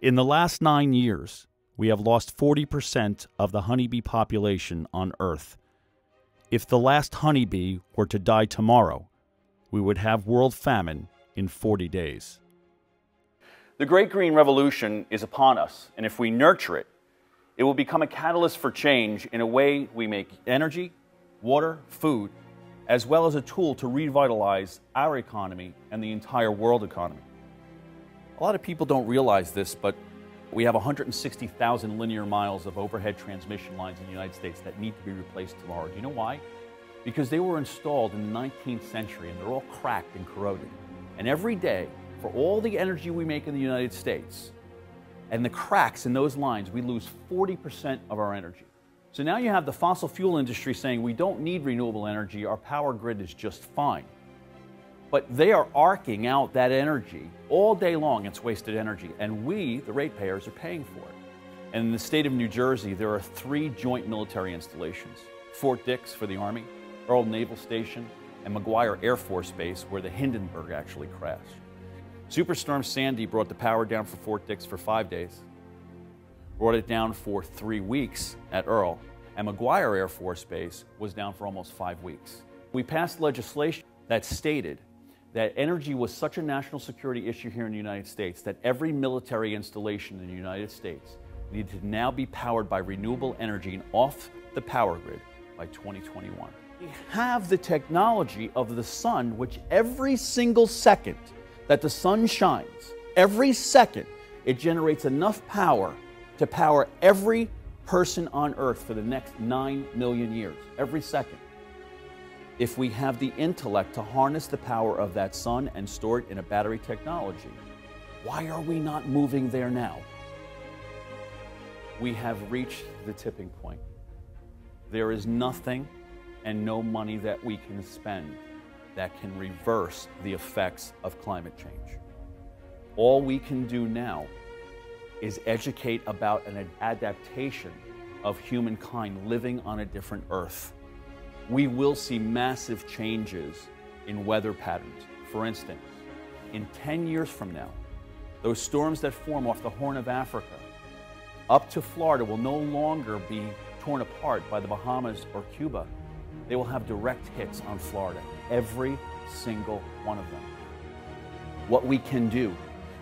In the last 9 years, we have lost 40% of the honeybee population on Earth. If the last honeybee were to die tomorrow, we would have world famine in 40 days. The Great Green Revolution is upon us, and if we nurture it, it will become a catalyst for change in a way we make energy, water, food, as well as a tool to revitalize our economy and the entire world economy. A lot of people don't realize this, but we have 160,000 linear miles of overhead transmission lines in the United States that need to be replaced tomorrow. Do you know why? Because they were installed in the 19th century and they're all cracked and corroded. And every day, for all the energy we make in the United States and the cracks in those lines, we lose 40% of our energy. So now you have the fossil fuel industry saying we don't need renewable energy, our power grid is just fine. But they are arcing out that energy all day long. It's wasted energy, and we, the ratepayers, are paying for it. And in the state of New Jersey, there are 3 joint military installations: Fort Dix for the Army, Earl Naval Station, and McGuire Air Force Base, where the Hindenburg actually crashed. Superstorm Sandy brought the power down for Fort Dix for 5 days, brought it down for 3 weeks at Earl, and McGuire Air Force Base was down for almost 5 weeks. We passed legislation that stated that energy was such a national security issue here in the United States that every military installation in the United States needed to now be powered by renewable energy and off the power grid by 2021. We have the technology of the sun, which every single second that the sun shines, every second, it generates enough power to power every person on Earth for the next 9 million years, every second. If we have the intellect to harness the power of that sun and store it in a battery technology, why are we not moving there now? We have reached the tipping point. There is nothing and no money that we can spend that can reverse the effects of climate change. All we can do now is educate about an adaptation of humankind living on a different Earth. We will see massive changes in weather patterns. For instance, in 10 years from now, those storms that form off the Horn of Africa up to Florida will no longer be torn apart by the Bahamas or Cuba. They will have direct hits on Florida, every single one of them. What we can do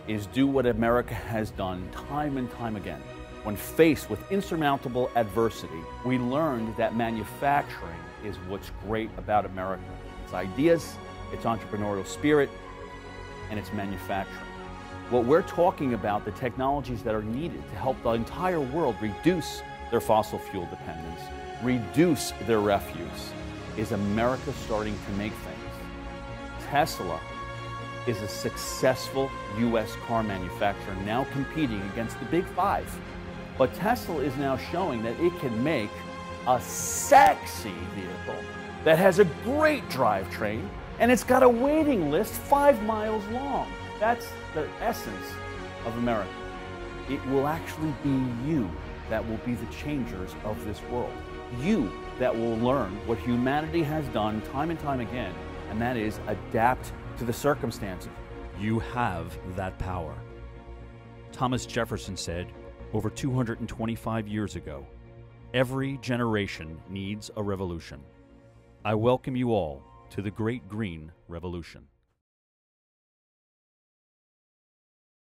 is do what America has done time and time again. When faced with insurmountable adversity, we learned that manufacturing is what's great about America. It's ideas, it's entrepreneurial spirit, and it's manufacturing. What we're talking about, the technologies that are needed to help the entire world reduce their fossil fuel dependence, reduce their refuse, is America starting to make things. Tesla is a successful U.S. car manufacturer now competing against the big 5. But Tesla is now showing that it can make a sexy vehicle that has a great drivetrain and it's got a waiting list 5 miles long. That's the essence of America. It will actually be you that will be the changers of this world. You that will learn what humanity has done time and time again, and that is adapt to the circumstances. You have that power. Thomas Jefferson said, over 225 years ago, every generation needs a revolution. I welcome you all to the Great Green Revolution.